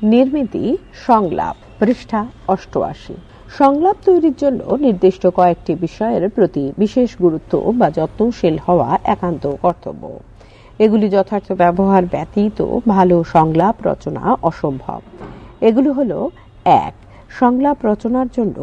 নির্মিতি সংলাপ, পৃষ্ঠা 88। সংলাপ তৈরির জন্য নির্দিষ্ট কয়েকটি বিষয়ের প্রতি বিশেষ গুরুত্ব বা যত্নশীল হওয়া একান্ত কর্তব্য। এগুলি যথার্থ ব্যবহার ব্যতীত ভালো সংলাপ রচনা অসম্ভব। এগুলো হলো: 1. সংলাপ রচনার জন্য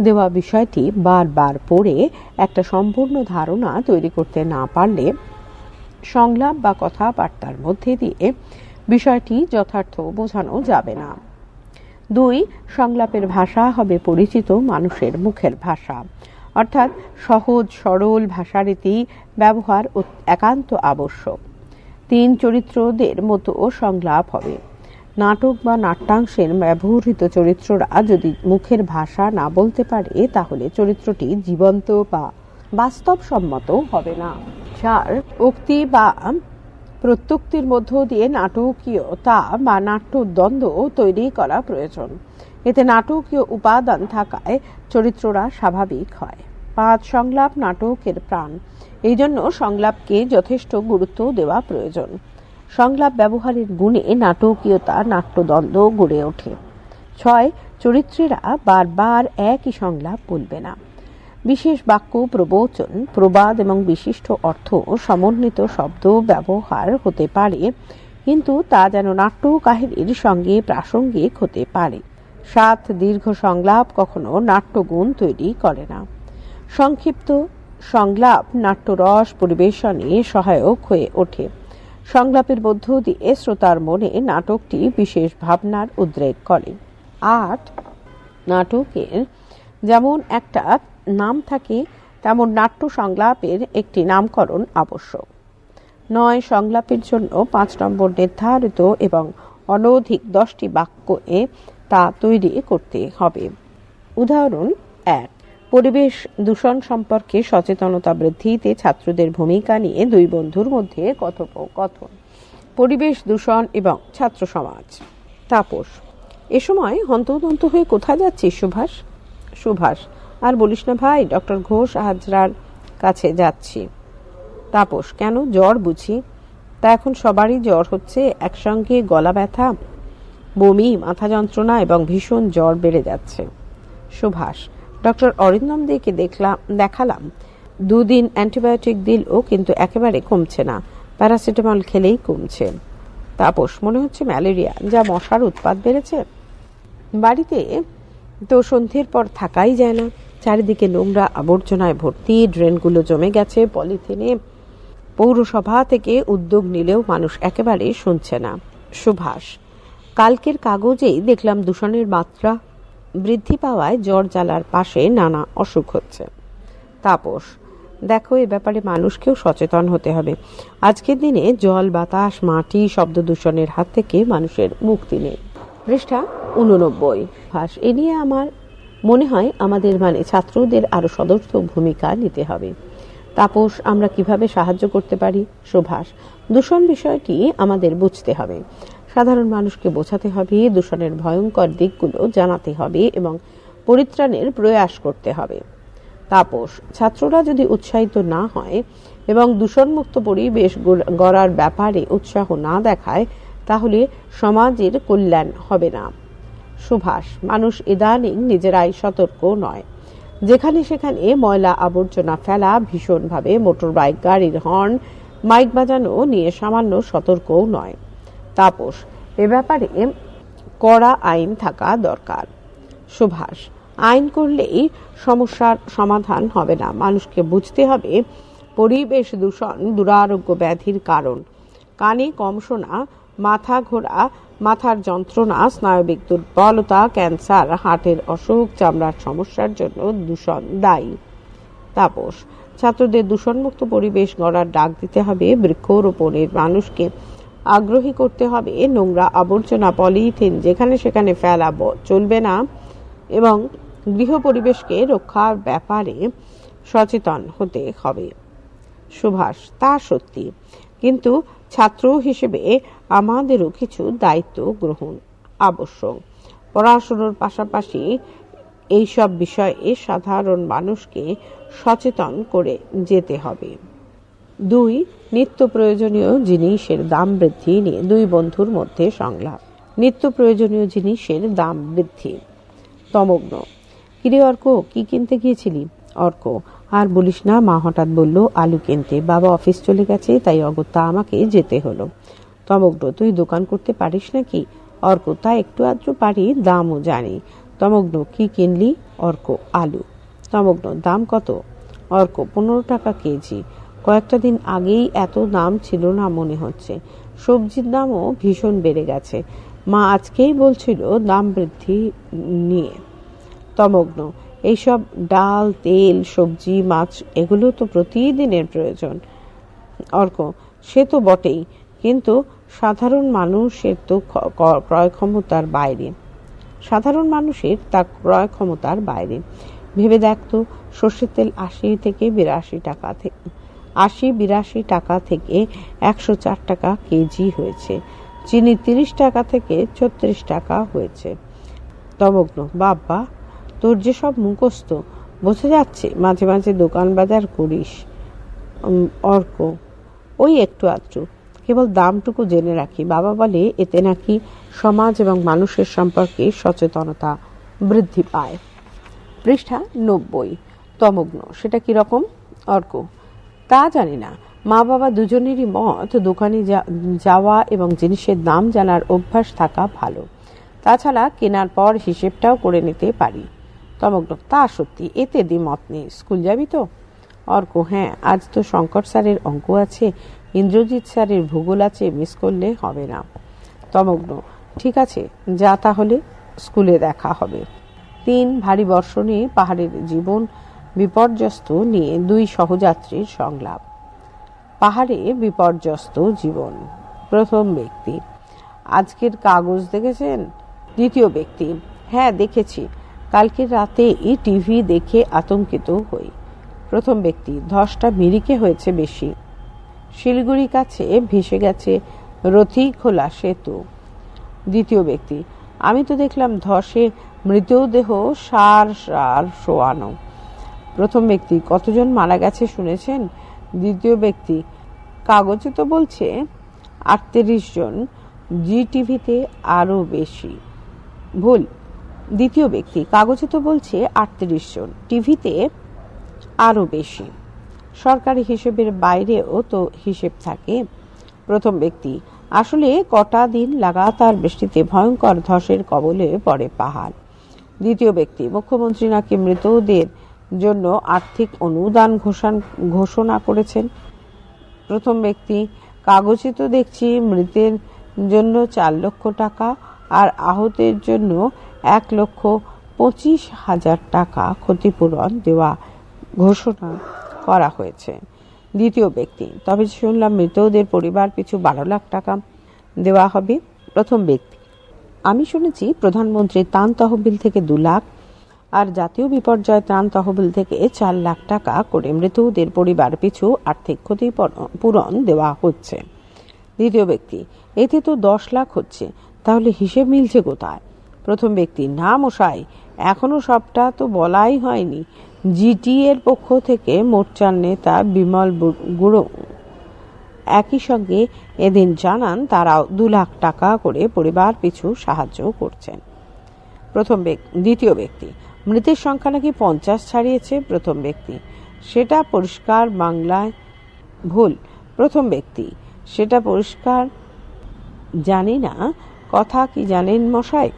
দেওয়া বিষয়টি বারবার পড়ে একটা সম্পূর্ণ ধারণা তৈরি করতে না পারলে সংলাপ বা কথাবার্তার মধ্যে দিয়ে বিষয়টি যথার্থ বোঝানো যাবে না। 2. সংলাপের ভাষা হবে পরিচিত মানুষের মুখের ভাষা, অর্থাৎ সহজ সরল ভাষারীতি ব্যবহার একান্ত আবশ্যক। 3. চরিত্রদের মতো সংলাপ হবে। নাটক বা নাট্যাংশের ব্যবহৃত চরিত্ররা যদি মুখের ভাষা না বলতে পারে তাহলে চরিত্রটি জীবন্ত বা বাস্তবসম্মত হবে না। 4. উক্তি বা প্রত্যুক্তির মধ্য দিয়ে নাটকীয়তা বা নাট্যদ্বন্দ্ব তৈরি করা প্রয়োজন। এতে নাটকীয় উপাদান থাকায় চরিত্ররা স্বাভাবিক হয়। 5. সংলাপ নাটকের প্রাণ, এই জন্য সংলাপকে যথেষ্ট গুরুত্ব দেওয়া প্রয়োজন। সংলাপ ব্যবহারের গুণে নাটকীয়তা নাট্যদ্বন্দ্ব গড়ে ওঠে। 6. চরিত্রেরা বারবার একই সংলাপ বলবে না। বিশেষ বাক্য, প্রবচন, প্রবাদ এবং বিশিষ্ট অর্থ সমন্বিত শব্দ ব্যবহার হতে পারে, কিন্তু তা যেন নাট্য কাহিনীর সঙ্গে প্রাসঙ্গিক হতে পারে। 7. দীর্ঘ সংলাপ কখনো নাট্যগুণ তৈরি করে না। সংক্ষিপ্ত সংলাপ নাট্যরস পরিবেশনে সহায়ক হয়ে ওঠে। সংলাপের মধ্য দিয়ে শ্রোতার মনে নাটকটি বিশেষ ভাবনার উদ্রেক করে। 8. নাটকের যেমন একটা নাম থাকে তেমন নাট্য সংলাপের একটি নামকরণ আবশ্যক। 9. সংলাপের জন্য 5 নম্বর নির্ধারিত এবং অনধিক 10টি বাক্যে তা তৈরি করতে হবে। উদাহরণ: 1. পরিবেশ দূষণ সম্পর্কে সচেতনতা বৃদ্ধিতে ছাত্রদের ভূমিকা নিয়ে দুই বন্ধুর মধ্যে কথোপকথন। পরিবেশ দূষণ এবং ছাত্র সমাজ। তাপস: এ সময় হন্তদন্ত হয়ে কোথায় যাচ্ছিস সুভাষ? সুভাষ: আর বলিস না ভাই, ডক্টর ঘোষ হাজরার কাছে যাচ্ছি। তাপস: কেন, জ্বর বুঝি? তা এখন সবারই জ্বর হচ্ছে একসঙ্গে, গলা ব্যথা, বমি, মাথা যন্ত্রণা এবং ভীষণ জ্বর বেড়ে যাচ্ছে। সুভাষ: ডক্টর অরিন্দম দেকে দেখালাম, 2 দিন অ্যান্টিবায়োটিক দিল কিন্তু একেবারে কমছে না, প্যারাসিটামল খেলেই কমছে। তাপস: মনে হচ্ছে ম্যালেরিয়া, যা মশার উৎপাত বেড়েছে। বাড়িতে তো সন্ধ্যের পর থাকাই যায় না, চারিদিকে নোংরা আবর্জনায় ভর্তি, ড্রেনগুলো জমে গেছে পলিথিনে। পৌরসভা থেকে উদ্যোগ নিলেও মানুষ একেবারে শুনছে না। সুভাষ: কালকের কাগজেই দেখলাম দূষণের মাত্রা বৃদ্ধি পাওয়ায় জ্বর জ্বালার পাশে নানা অসুখ হচ্ছে। তাপস: দেখো, এ ব্যাপারে মানুষকেও সচেতন হতে হবে। আজকের দিনে জল, বাতাস, মাটি, শব্দ দূষণের হাত থেকে মানুষের মুক্তি নেই। পৃষ্ঠা 89। এ নিয়ে আমার মনে হয় আমাদের ছাত্রদের আরো সদর্থ ভূমিকা নিতে হবে। তাপস: আমরা কিভাবে সাহায্য করতে পারি? সুভাষ: দূষণ বিষয়টি আমাদের বুঝতে হবে, সাধারণ মানুষকে বোঝাতে হবে, দূষণের ভয়ঙ্কর দিকগুলো জানাতে হবে এবং পরিত্রাণের প্রয়াস করতে হবে। তাপস: ছাত্ররা যদি উৎসাহিত না হয় এবং দূষণমুক্ত পরিবেশ গড়ার ব্যাপারে উৎসাহ না দেখায় তাহলে সমাজের কল্যাণ হবে না। সুভাষ: মানুষ ইদানিং নিজেরাই সতর্ক নয়, যেখানে সেখানে ময়লা আবর্জনা ফেলা, ভীষণভাবে মোটরবাইক, গাড়ির হর্ন, মাইক বাজানো নিয়ে সামান্য সতর্কও নয়। তাপস: এ ব্যাপারে কড়া আইন থাকা দরকার। সুভাষ: আইন করলেই সমস্যার সমাধান হবে না, মানুষকে বুঝতে হবে পরিবেশ দূষণ দুরারোগ্য ব্যাধির কারণ। কানে কম শোনা, মাথা ঘোরা, মাথার যন্ত্রণা, স্নায়বিক দুর্বলতা, ক্যান্সার, হার্টের অসুখ, চামড়ার সমস্যার জন্য দূষণ দায়ী। তাপস: ছাত্রদের দূষণমুক্ত পরিবেশ গড়ার ডাক দিতে হবে, বৃক্ষরোপণের মানুষকে আগ্রহী করতে হবে, নোংরা আবর্জনা, পলিথিন যেখানে সেখানে ফেলা চলবে না এবং গৃহ পরিবেশকে রক্ষার ব্যাপারে সচেতন হতে হবে। সুভাষ: তা সত্যি, কিন্তু ছাত্র হিসেবে আমাদেরও কিছু দায়িত্ব গ্রহণ আবশ্যক। পড়াশোনার পাশাপাশি এইসব বিষয়ে সাধারণ মানুষকে সচেতন করে যেতে হবে। 2. নিত্য প্রয়োজনীয় জিনিসের দাম বৃদ্ধি নিয়ে দুই বন্ধুর মধ্যে সংলাপ। নিত্য প্রয়োজনীয় জিনিসের দাম বৃদ্ধি। তমগ্ন, কিরে অর্ক, কি কিনতে গিয়েছিলি? অর্ক, আর বলিস না, মা হঠাৎ বলল আলু কিনতে, বাবা অফিস চলে গেছে, তাই অগত্যা আমাকে যেতে হলো। তমগ্ন, তুই দোকান করতে পারিস নাকি? অর্ক, তা একটু আধটু পারি, দামও জানি। তমগ্ন, কি কিনলি? অর্ক, আলু। তমগ্ন, দাম কত? অর্ক, 15 টাকা কেজি। কয়েকটা দিন আগেই এত দাম ছিল না মনে হচ্ছে। সবজির দামও ভীষণ বেড়ে গেছে। মা আজকেই বলছিল দাম বৃদ্ধি নিয়ে। তমগ্ন, এইসব ডাল, তেল, সবজি, মাছ এগুলো তো প্রতিদিনের প্রয়োজন। অর্ক, সে তো বটেই, কিন্তু সাধারণ মানুষের তো ক্রয় ক্ষমতার বাইরে। সাধারণ মানুষের তা ক্রয় ক্ষমতার বাইরে। ভেবে দেখ তো, সর্ষের তেল 80-82 টাকা থেকে 80-82 টাকা থেকে 104 টাকা কেজি হয়েছে। চিনি 30 টাকা থেকে 36 টাকা হয়েছে। তমগ্ন, বাবা, তোর যে সব মুখস্থ, বোঝা যাচ্ছে মাঝে মাঝে দোকান বাজার করিস। অর্ক, ওই একটু আধটু, কেবল দামটুকু জেনে রাখি। বাবা বলে এতে নাকি সমাজ এবং মানুষের সম্পর্কে সচেতনতা বৃদ্ধি পায়। পৃষ্ঠা 90। তমগ্ন, সেটা কিরকম? অর্ক, তা জানি না, মা বাবা দুজনেরই মত দোকানে যাওয়া এবং জিনিসের দাম জানার অভ্যাস থাকা ভালো। তাছাড়া কেনার পর হিসেবটাও করে নিতে পারি। তমগ্ন, তা সত্যি, এতে দ্বিমত নেই। স্কুল যাবি তো? অর্ক, হ্যাঁ, আজ তো শঙ্কর স্যারের অঙ্ক আছে, ইন্দ্রজিৎ স্যারের ভূগোল আছে, মিস করলে হবে না। তমগ্ন, ঠিক আছে, যা তাহলে, স্কুলে দেখা হবে। 3 ভারী বর্ষণে পাহাড়ের জীবন বিপর্যস্ত নিয়ে 2 সহযাত্রীর সংলাপ। পাহাড়ে বিপর্যস্ত জীবন। প্রথম ব্যক্তি, আজকের কাগজ দেখেছেন? দ্বিতীয় ব্যক্তি, হ্যাঁ দেখেছি, কালকে রাতে টিভি দেখে আতঙ্কিত হই। প্রথম ব্যক্তি, ধসটা মিরিকে হয়েছে বেশি। শিলিগুড়ি কাছে ভেসে গেছে রথীখোলা সেতু। দ্বিতীয় ব্যক্তি, আমি তো দেখলাম ধসে মৃতদেহ সার শোয়ানো। প্রথম ব্যক্তি, কতজন মারা গেছে শুনেছেন? দ্বিতীয় ব্যক্তি, কাগজে তো বলছে 38 জন, জি টিভিতে আরো বেশি। ভুল। দ্বিতীয় ব্যক্তি, কাগজে তো বলছে 38 জন, টিভিতে আরো বেশি। সরকারি হিসেবের বাইরেও তো হিসেব থাকে। প্রথম ব্যক্তি, আসলে কটা দিন লাগাতার বৃষ্টিতে ভয়ঙ্কর ধসের কবলে পড়ে পাহাড়। দ্বিতীয় ব্যক্তি, মুখ্যমন্ত্রী নাকি মৃতদের জন্য আর্থিক অনুদান ঘোষণা করেছেন। প্রথম ব্যক্তি, কাগজে তো দেখছি মৃতের জন্য 4 লক্ষ টাকা আর আহতের জন্য 1,25,000 টাকা ক্ষতিপূরণ দেওয়া ঘোষণা করা হয়েছে। দ্বিতীয় ব্যক্তি, তবে শুনলাম মৃতদের পরিবার পিছু 12 লাখ টাকা দেওয়া হবে। প্রথম ব্যক্তি, আমি শুনেছি প্রধানমন্ত্রী ত্রাণ তহবিল থেকে 2 লাখ আর জাতীয় বিপর্যয় ত্রাণ তহবিল থেকে 4 লাখ টাকা করে মৃতদের পরিবার পিছু আর্থিক ক্ষতিপূরণ দেওয়া হচ্ছে। দ্বিতীয় ব্যক্তি, এতে তো 10 লাখ হচ্ছে, তাহলে হিসেব মিলছে কোথায়? প্রথম ব্যক্তি, না মশাই, এখনো সবটা তো বলাই হয়নি। জিটি এর পক্ষ থেকে মোর্চার নেতা বিমল গুরু একই সঙ্গে এদিন জানান তারাও 2 লাখ টাকা করে পরিবার পিছু সাহায্য করছেন। দ্বিতীয় ব্যক্তি, মৃতের সংখ্যা নাকি 50 ছাড়িয়েছে। প্রথম ব্যক্তি, সেটা পরিষ্কার বাংলায়। ভুল। প্রথম ব্যক্তি, সেটা পরিষ্কার জানি না। কথা কি জানেন মশাই,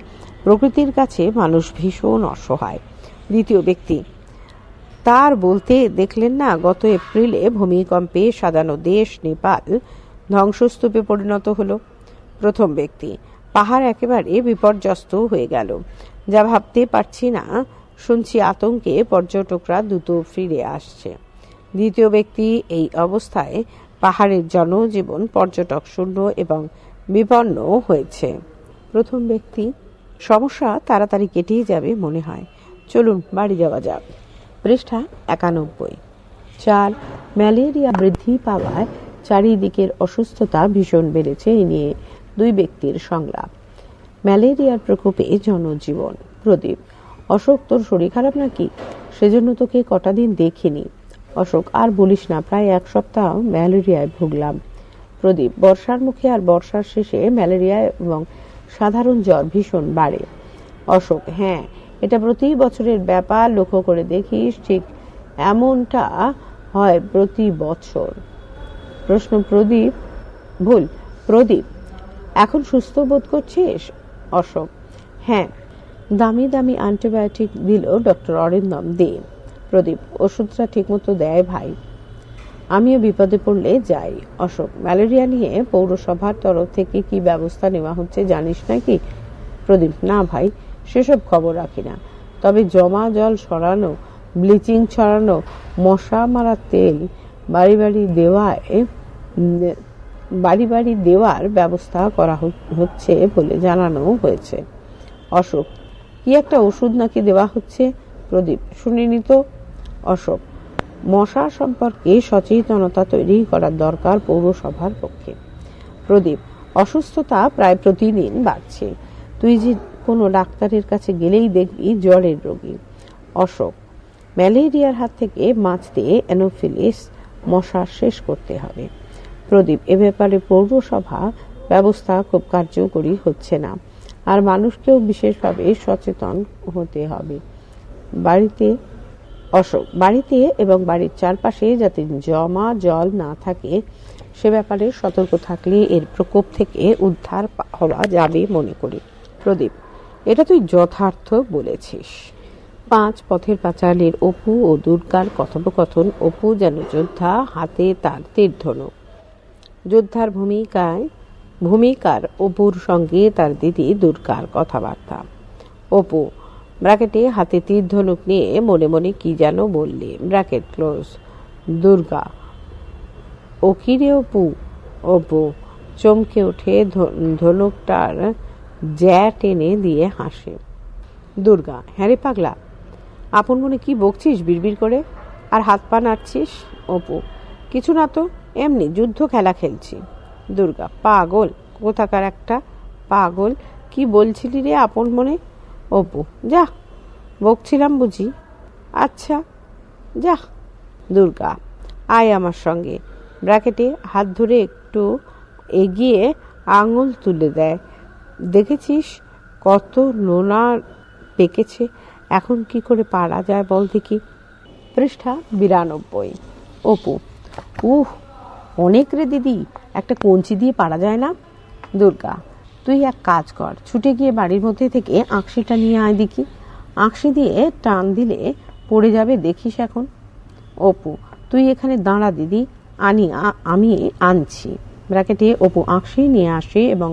প্রকৃতির কাছে মানুষ ভীষণ অসহায়। দ্বিতীয় ব্যক্তি, তার বলতে দেখলেন না, গত এপ্রিলে ভূমিকম্পে সাজানো দেশ নেপাল ধ্বংসস্তূপে পরিণত হলো। প্রথম ব্যক্তি, পাহাড় একেবারে বিপর্যস্ত হয়ে গেল, যা ভাবতে পারছি না। শুনছি আতঙ্কে পর্যটকরা দ্রুত ফিরে আসছে। দ্বিতীয় ব্যক্তি, এই অবস্থায় পাহাড়ের জনজীবন পর্যটক শূন্য এবং বিপন্ন হয়েছে। প্রথম ব্যক্তি, সমস্যা তাড়াতাড়ি কেটেই যাবে মনে হয়, চলুন বাড়ি যাওয়া যাক। পৃষ্ঠা 91। 4 ম্যালেরিয়া বৃদ্ধি পাওয়ায় চারিদিকের অসুস্থতা ভীষণ বেড়েছে, এ নিয়ে 2 ব্যক্তির সংলাপ। ম্যালেরিয়ার প্রকোপে জনজীবন। প্রদীপ, অশোক, তোর শরীর খারাপ নাকি? সেজন্য তোকে কটা দিন দেখিনি। অশোক, আর বলিস না, প্রায় 1 সপ্তাহ ম্যালেরিয়ায় ভুগলাম। প্রদীপ, বর্ষার মুখে আর বর্ষার শেষে ম্যালেরিয়া এবং সাধারণ জ্বর ভীষণ বাড়ে। অশোক: হ্যাঁ, এটা প্রতি বছরের ব্যাপার, লক্ষ্য করে দেখিস, ঠিক এমনটা হয় প্রতি বছর। প্রশ্ন: প্রদীপ, এখন সুস্থ বোধ করছিস? অশোক: হ্যাঁ। দামি দামি অ্যান্টিবায়োটিক দিল ডক্টর অরিন্দম দে। প্রদীপ: ওষুধটা ঠিকমতো দেয় ভাই? আমিও বিপদে পড়লে যাই। অশোক: ম্যালেরিয়া নিয়ে পৌরসভার তরফ থেকে কি ব্যবস্থা নেওয়া হচ্ছে জানিস নাকি? প্রদীপ: না ভাই, সেসব খবর রাখি না, তবে জমা জল সরানো, ব্লিচিং ছড়ানো, মশা মারার তেল বাড়ি বাড়ি দেওয়ার ব্যবস্থা করা হচ্ছে বলে জানানো হয়েছে। অশোক: কি একটা ওষুধ নাকি দেওয়া হচ্ছে? প্রদীপ: শুনিনি তো। অশোক: মশা সম্পর্কে সচেতনতা তৈরি করার দরকার পৌরসভার পক্ষে। প্রদীপ: অসুস্থতা প্রায় প্রতিদিন বাড়ছে, তুই যে কোনো ডাক্তারের কাছে গেলেই দেখবি জ্বরের রোগী। অশোক: ম্যালেরিয়ার হাত থেকে বাঁচতে অ্যানোফিলিস মশা শেষ করতে হবে। প্রদীপ: এ ব্যাপারে পৌরসভা ব্যবস্থা খুব কার্যকরী হচ্ছে না, আর মানুষকেও বিশেষভাবে সচেতন হতে হবে। বাড়িতে এবং বাড়ির চারপাশে যাতে জমা জল না থাকে সে ব্যাপারে সতর্ক থাকলে এর প্রকোপ থেকে উদ্ধার হওয়া যাবে মনে করি। প্রদীপ: এটা তুই যথার্থ বলেছিস। 5 পথের পাঁচালীর অপু ও দুর্গার কথোপকথন। অপু যেন যোদ্ধা, হাতে তার তীরধনুক। যোদ্ধার ভূমিকার অপুর সঙ্গে তার দিদি দুর্গার কথাবার্তা। অপু ব্র্যাকেটে হাতে তীরধনুক নিয়ে মনে মনে কি যেন বললে, ব্র্যাকেট ক্লোজ। দুর্গা: ও কি রে অপু? অপু চমকে উঠে ধনুকটার জ্যা টেনে দিয়ে হাসে। দুর্গা: হ্যাঁ রে পাগলা, আপন মনে কি বকছিস বিড়বিড় করে, আর হাত পা নাড়ছিস? অপু: কিছু না তো, এমনি যুদ্ধ খেলা খেলছি। দুর্গা: পাগল কোথাকার একটা পাগল, কি বলছিলি রে আপন মনে? অপু: যা, বকছিলাম বুঝি? আচ্ছা যা। দুর্গা: আয় আমার সঙ্গে। ব্র্যাকেটে হাত ধরে একটু এগিয়ে আঙুল তুলে দেয়। দেখেছিস কত নোনা পেকেছে, এখন কি করে পারা যায় বল দেখি। পৃষ্ঠা 92। অপু: অনেক রে দিদি, একটা কঞ্চি দিয়ে পারা যায় না? দুর্গা: তুই এক কাজ কর, ছুটে গিয়ে বাড়ির মধ্যে থেকে আঁকশিটা নিয়ে আয় দেখি, আঁকশি দিয়ে টান দিলে পড়ে যাবে, দেখিস এখন। অপু: তুই এখানে দাঁড়া দিদি, আমি আনছি। ব্র্যাকেটে অপু আঁকশি নিয়ে আসে এবং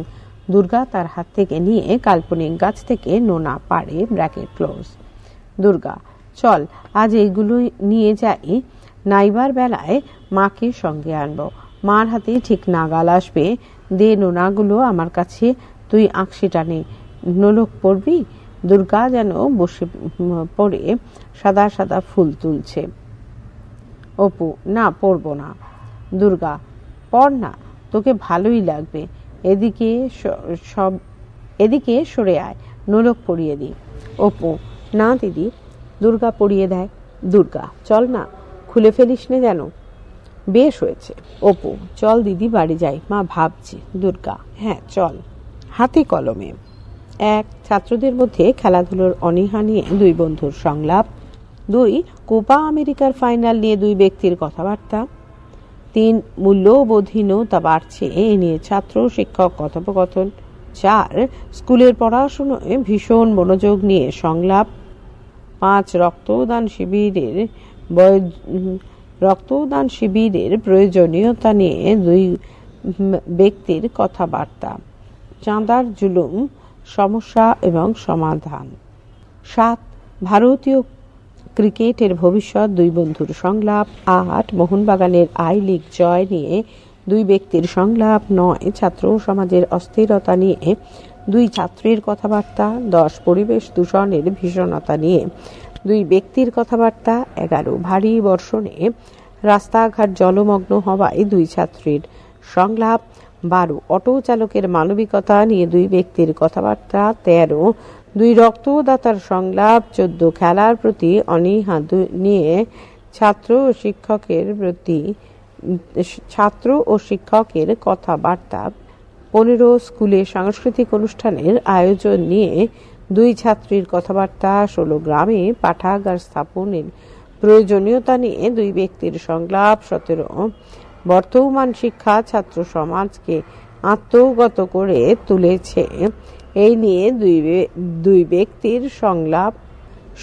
দুর্গা তার হাত থেকে নিয়ে কাল্পনিক গাছ থেকে নোনা পাড়ে। Bracket close. দুর্গা: চল আজ এইগুলো নিয়ে যাই, নাইবার বেলায় মাকে সঙ্গে আনবো, মার হাতে ঠিক নাগাল আসবে। দে নোনাগুলো আমার কাছে, তুই আঁকশিটা নে, নোলক পড়বি? দুর্গা যেন বসে পড়ে সাদা সাদা ফুল তুলছে। অপু: না, পড়বো না। দুর্গা: পড় না, তোকে ভালোই লাগবে। এদিকে সরে আয়, নোলক পরিয়ে দি। অপু: না দিদি। দুর্গা পরিয়ে দেয়। দুর্গা: চল না, খুলে ফেলিস নে যেন। বেশ হয়েছে। অপু: চল দিদি, বাড়ি যাই, মা ভাবছি। দুর্গা: হ্যাঁ চল। হাতে কলমে। 1. ছাত্রদের মধ্যে খেলাধুলোর অনীহা নিয়ে 2 বন্ধুর সংলাপ। 2. কোপা আমেরিকার ফাইনাল নিয়ে 2 ব্যক্তির কথাবার্তা। 3. মূল্যবোধহীনতা বাড়ছে এ নিয়ে ছাত্র শিক্ষক কথোপকথন। 4. স্কুলের পড়াশোনায় ভীষণ মনোযোগ নিয়ে সংলাপ। 5. রক্তদান শিবিরের প্রয়োজনীয়তা নিয়ে 2 ব্যক্তির কথাবার্তা। চাঁদার জুলুম, সমস্যা এবং সমাধান। 7. ভারতীয় ক্রিকেটের ভবিষ্যৎ, 2 বন্ধুর সংলাপ। 8. মোহনবাগানের আই লিগ জয় নিয়ে 2 ব্যক্তির সংলাপ। 9. ছাত্র সমাজের অস্থিরতা নিয়ে 2 ছাত্রীর কথাবার্তা। 10. পরিবেশ দূষণের ভীষণতা নিয়ে 2 ব্যক্তির কথাবার্তা। 11. ভারী বর্ষণে রাস্তাঘাট জলমগ্ন হওয়ায় 2 ছাত্রীর সংলাপ। 12. অটো চালকের মানবিকতা নিয়ে 2 ব্যক্তির কথাবার্তা। 13. 2 রক্তদাতার সংলাপ। 14. খেলার প্রতি অনীহা নিয়ে ছাত্র ও শিক্ষকের কথাবার্তা। 15 স্কুলে সাংস্কৃতিক অনুষ্ঠানের আয়োজন নিয়ে 2 ছাত্রীর কথাবার্তা, 16 গ্রামে পাঠাগার স্থাপনের প্রয়োজনীয়তা নিয়ে 2 ব্যক্তির সংলাপ, 17 বর্তমান শিক্ষা ছাত্র সমাজকে আত্মগত করে তুলেছে এই নিয়ে 2 ব্যক্তির সংলাপ,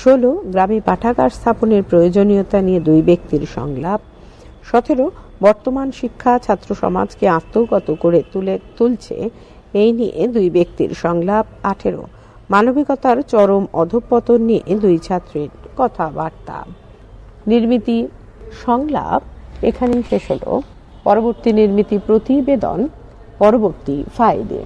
16 গ্রামে পাঠাগার স্থাপনের প্রয়োজনীয়তা নিয়ে 2 ব্যক্তির সংলাপ, 17 বর্তমান শিক্ষা ছাত্র সমাজকে আত্মগত করে তুলছে এই নিয়ে 2 ব্যক্তির সংলাপ, 18 মানবিকতার চরম অধঃপতন নিয়ে 2 ছাত্রীর কথাবার্তা। নির্মিতি সংলাপ এখানেই শেষ হলো। পরবর্তী নির্মিতি প্রতিবেদন পরবর্তী ফাইলে।